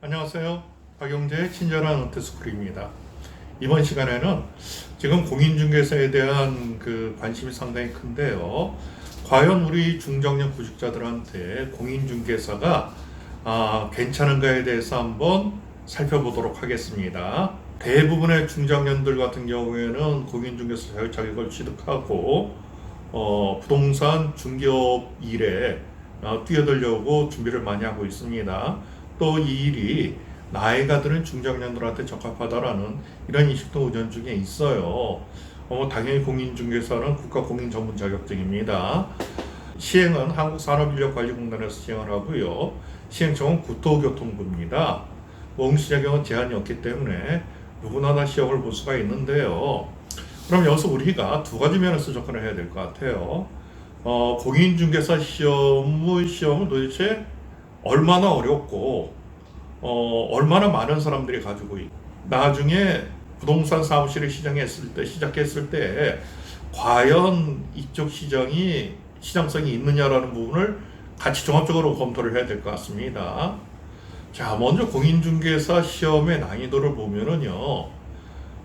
안녕하세요. 박영재의 친절한 은퇴스쿨입니다. 이번 시간에는 지금 공인중개사에 대한 관심이 상당히 큰데요. 과연 우리 중장년 구직자들한테 공인중개사가 괜찮은가에 대해서 한번 살펴보도록 하겠습니다. 대부분의 중장년들 같은 경우에는 공인중개사 자격을 취득하고 부동산 중개업 일에 뛰어들려고 준비를 많이 하고 있습니다. 또 이 일이 나이가 드는 중장년들한테 적합하다라는 이런 인식도 의존 중에 있어요. 당연히 공인중개사는 국가공인전문 자격증입니다. 시행은 한국산업인력관리공단에서 시행을 하고요. 시행청은 국토교통부입니다. 응시 자격은 제한이 없기 때문에 누구나 다 시험을 볼 수가 있는데요. 그럼 여기서 우리가 두 가지 면에서 접근을 해야 될 것 같아요. 공인중개사 시험을 도대체 얼마나 어렵고 얼마나 많은 사람들이 가지고 있고 나중에 부동산 사무실을 시작했을 때 과연 이쪽 시장성이 있느냐라는 부분을 같이 종합적으로 검토를 해야 될 것 같습니다. 자, 먼저 공인중개사 시험의 난이도를 보면은요,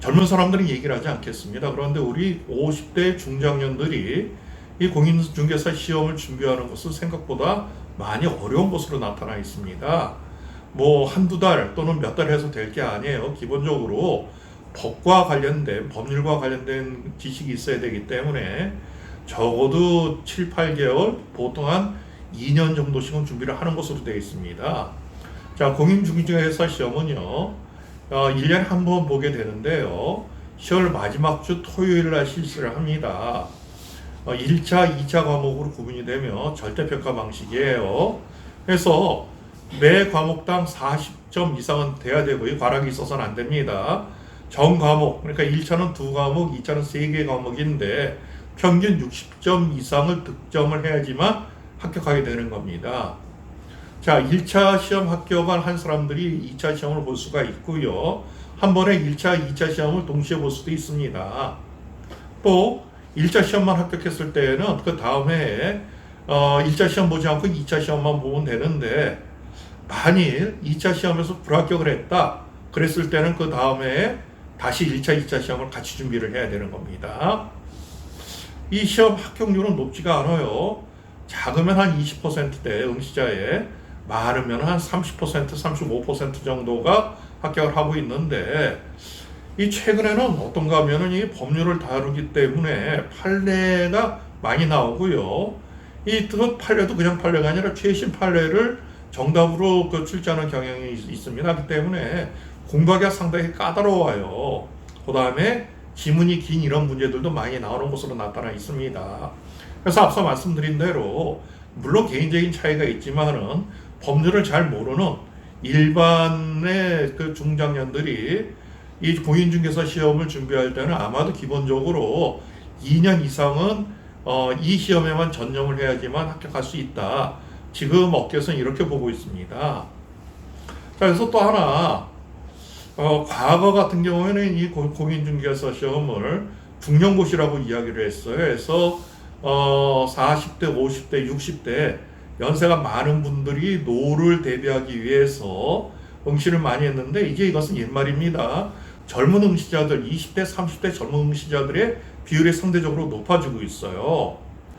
젊은 사람들은 얘기를 하지 않겠습니다. 그런데 우리 50대 중장년들이 이 공인중개사 시험을 준비하는 것은 생각보다 많이 어려운 것으로 나타나 있습니다. 한두 달 또는 몇 달 해서 될 게 아니에요. 기본적으로 법률과 관련된 지식이 있어야 되기 때문에 적어도 7, 8개월, 보통 한 2년 정도씩은 준비를 하는 것으로 되어 있습니다. 자, 공인중개사 시험은요, 1년에 한 번 보게 되는데요. 10월 마지막 주 토요일 날 실시를 합니다. 1차, 2차 과목으로 구분이 되며 절대평가 방식이에요. 그래서 매 과목당 40점 이상은 돼야 되고요. 과락이 있어서는 안 됩니다. 전 과목, 그러니까 1차는 2과목, 2차는 3개 과목인데 평균 60점 이상을 득점을 해야지만 합격하게 되는 겁니다. 자, 1차 시험 합격한 한 사람들이 2차 시험을 볼 수가 있고요. 한 번에 1차, 2차 시험을 동시에 볼 수도 있습니다. 또 1차 시험만 합격했을 때는 그 다음 해에 1차 시험 보지 않고 2차 시험만 보면 되는데, 만일 2차 시험에서 불합격을 했다 그랬을 때는 그 다음 해에 다시 1차, 2차 시험을 같이 준비를 해야 되는 겁니다. 이 시험 합격률은 높지가 않아요. 작으면 한 20%대 응시자에, 많으면 한 30%, 35% 정도가 합격을 하고 있는데, 이 최근에는 어떤가 하면은 이 법률을 다루기 때문에 판례가 많이 나오고요. 이 판례도 그냥 판례가 아니라 최신 판례를 정답으로 출제하는 경향이 있습니다. 그렇기 때문에 공부하기가 상당히 까다로워요. 그 다음에 지문이 긴 이런 문제들도 많이 나오는 것으로 나타나 있습니다. 그래서 앞서 말씀드린 대로 물론 개인적인 차이가 있지만은 법률을 잘 모르는 일반의 중장년들이 이 공인중개사 시험을 준비할 때는 아마도 기본적으로 2년 이상은 이 시험에만 전념을 해야지만 합격할 수 있다. 지금 업계에서는 이렇게 보고 있습니다. 자, 그래서 또 하나, 과거 같은 경우에는 이 공인중개사 시험을 중년고시라고 이야기를 했어요. 그래서 40대, 50대, 60대 연세가 많은 분들이 노를 대비하기 위해서 응시를 많이 했는데, 이제 이것은 옛말입니다. 젊은 응시자들, 20대, 30대 젊은 응시자들의 비율이 상대적으로 높아지고 있어요.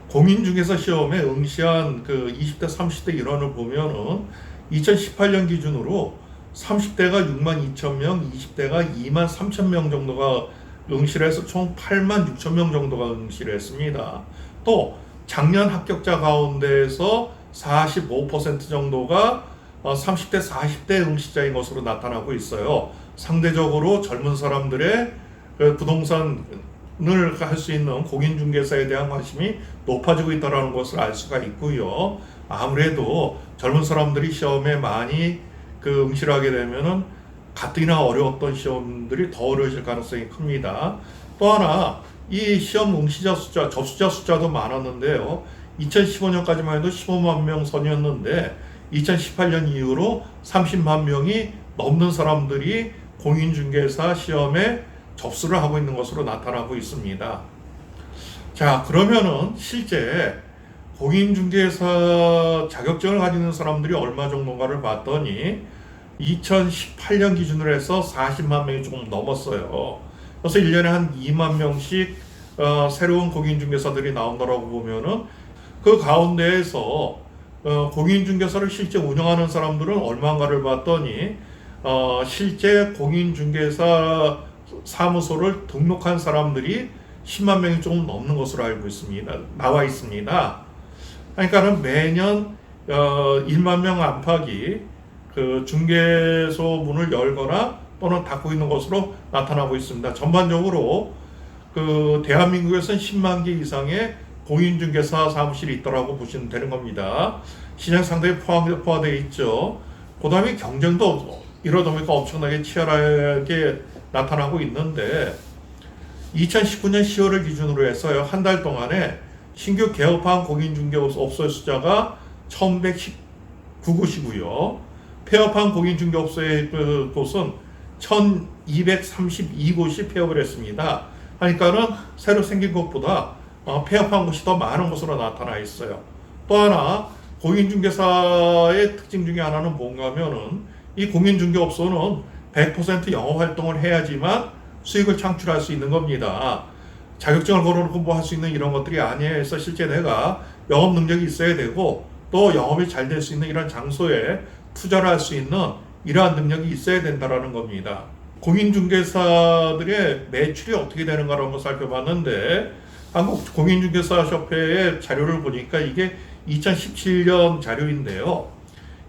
공인중개사 시험에 응시한 20대, 30대 인원을 보면은 2018년 기준으로 30대가 6만 2천 명, 20대가 2만 3천 명 정도가 응시를 해서 총 8만 6천 명 정도가 응시를 했습니다. 또 작년 합격자 가운데에서 45% 정도가 30대, 40대 응시자인 것으로 나타나고 있어요. 상대적으로 젊은 사람들의 부동산을 할 수 있는 공인중개사에 대한 관심이 높아지고 있다는 것을 알 수가 있고요. 아무래도 젊은 사람들이 시험에 많이 응시를 하게 되면은 가뜩이나 어려웠던 시험들이 더 어려워질 가능성이 큽니다. 또 하나, 이 시험 응시자 숫자, 접수자 숫자도 많았는데요. 2015년까지만 해도 15만 명 선이었는데 2018년 이후로 30만 명이 넘는 사람들이 공인중개사 시험에 접수를 하고 있는 것으로 나타나고 있습니다. 자, 그러면은 실제 공인중개사 자격증을 가지는 사람들이 얼마 정도인가를 봤더니 2018년 기준으로 해서 40만 명이 조금 넘었어요. 그래서 1년에 한 2만 명씩 새로운 공인중개사들이 나온다라고 보면은 그 가운데에서 공인중개사를 실제 운영하는 사람들은 얼마인가를 봤더니 실제 공인중개사 사무소를 등록한 사람들이 10만 명이 조금 넘는 것으로 알고 있습니다. 나와 있습니다. 그러니까는 매년 1만 명 안팎이 그 중개소 문을 열거나 또는 닫고 있는 것으로 나타나고 있습니다. 전반적으로 그 대한민국에서는 10만 개 이상의 공인중개사 사무실이 있다라고 보시면 되는 겁니다. 시장 상당히 포화되어 있죠. 그 다음에 경쟁도 이러다 보니까 엄청나게 치열하게 나타나고 있는데 2019년 10월을 기준으로 해서요, 한 달 동안에 신규 개업한 공인중개업소의 숫자가 1119곳이고요. 폐업한 공인중개업소의 곳은 1232곳이 폐업을 했습니다. 그러니까는 새로 생긴 것보다 폐업한 곳이 더 많은 것으로 나타나 있어요. 또 하나 공인중개사의 특징 중에 하나는 뭔가 하면은 이 공인중개업소는 100% 영업활동을 해야지만 수익을 창출할 수 있는 겁니다. 자격증을 걸어놓고 뭐 할 수 있는 이런 것들이 아니에요. 그래서 실제 내가 영업 능력이 있어야 되고 또 영업이 잘 될 수 있는 이런 장소에 투자를 할 수 있는 이러한 능력이 있어야 된다라는 겁니다. 공인중개사들의 매출이 어떻게 되는가를 한번 살펴봤는데 한국공인중개사협회의 자료를 보니까 이게 2017년 자료인데요.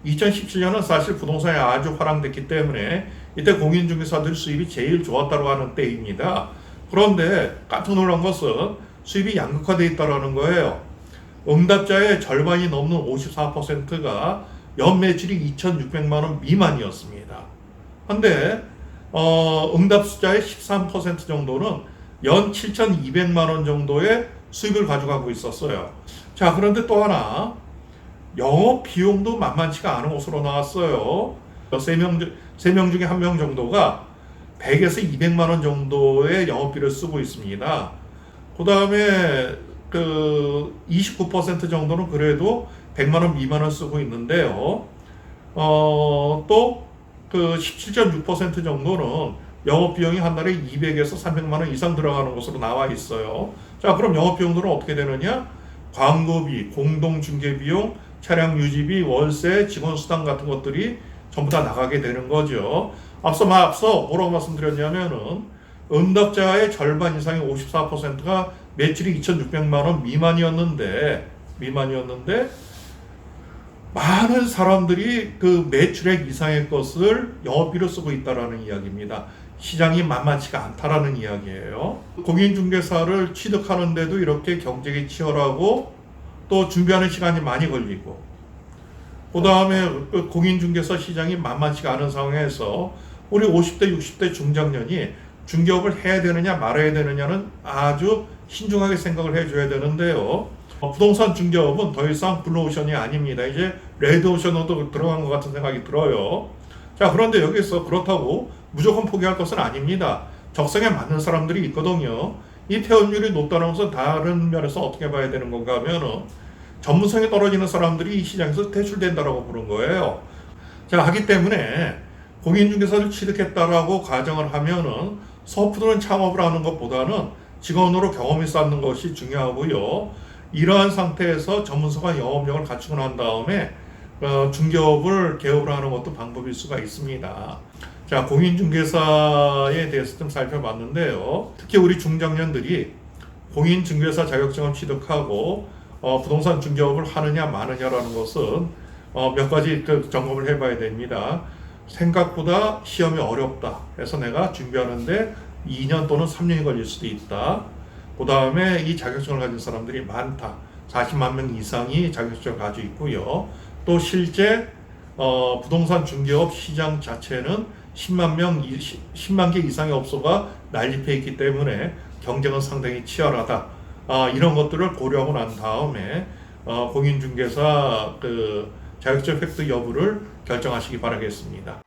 2017년은 사실 부동산이 아주 화랑됐기 때문에 이때 공인중개사들 수입이 제일 좋았다고 하는 때입니다. 그런데 깜짝 놀란 것은 수입이 양극화되어 있다는 거예요. 응답자의 절반이 넘는 54%가 연 매출이 2,600만 원 미만이었습니다. 그런데 응답 숫자의 13% 정도는 연 7,200만 원 정도의 수입을 가져가고 있었어요. 자, 그런데 또 하나 영업 비용도 만만치가 않은 것으로 나왔어요. 3명 중에 1명 정도가 100에서 200만 원 정도의 영업비를 쓰고 있습니다. 그 다음에 그 29% 정도는 그래도 100만 원 미만 원 쓰고 있는데요. 또 그 17.6% 정도는 영업 비용이 한 달에 200에서 300만 원 이상 들어가는 것으로 나와 있어요. 자, 그럼 영업 비용들은 어떻게 되느냐? 광고비, 공동중개비용, 차량 유지비, 월세, 직원 수당 같은 것들이 전부 다 나가게 되는 거죠. 앞서 뭐라고 말씀드렸냐면은 응답자의 절반 이상의 54%가 매출이 2,600만 원 미만이었는데 많은 사람들이 그 매출액 이상의 것을 영업비로 쓰고 있다라는 이야기입니다. 시장이 만만치가 않다라는 이야기예요. 공인중개사를 취득하는데도 이렇게 경쟁이 치열하고 또 준비하는 시간이 많이 걸리고 그 다음에 공인중개사 시장이 만만치가 않은 상황에서 우리 50대 60대 중장년이 중개업을 해야 되느냐 말아야 되느냐는 아주 신중하게 생각을 해줘야 되는데요. 부동산 중개업은 더 이상 블루오션이 아닙니다. 이제 레드오션으로 들어간 것 같은 생각이 들어요. 자, 그런데 여기서 그렇다고 무조건 포기할 것은 아닙니다. 적성에 맞는 사람들이 있거든요. 이 폐업률이 높다는 것은 다른 면에서 어떻게 봐야 되는 건가 하면은 전문성이 떨어지는 사람들이 이 시장에서 퇴출된다라고 보는 거예요. 자, 하기 때문에 공인중개사를 취득했다라고 가정을 하면은 서프트는 창업을 하는 것보다는 직원으로 경험이 쌓는 것이 중요하고요. 이러한 상태에서 전문성과 영업력을 갖추고 난 다음에 중개업을 개업을 하는 것도 방법일 수가 있습니다. 자, 공인중개사에 대해서 좀 살펴봤는데요. 특히 우리 중장년들이 공인중개사 자격증을 취득하고 부동산 중개업을 하느냐 마느냐라는 것은 몇 가지 점검을 해봐야 됩니다. 생각보다 시험이 어렵다 해서 내가 준비하는데 2년 또는 3년이 걸릴 수도 있다. 그 다음에 이 자격증을 가진 사람들이 많다. 40만 명 이상이 자격증을 가지고 있고요. 또 실제 부동산 중개업 시장 자체는 10만 개 이상의 업소가 난립해 있기 때문에 경쟁은 상당히 치열하다. 이런 것들을 고려하고 난 다음에 공인중개사 자격증 획득 여부를 결정하시기 바라겠습니다.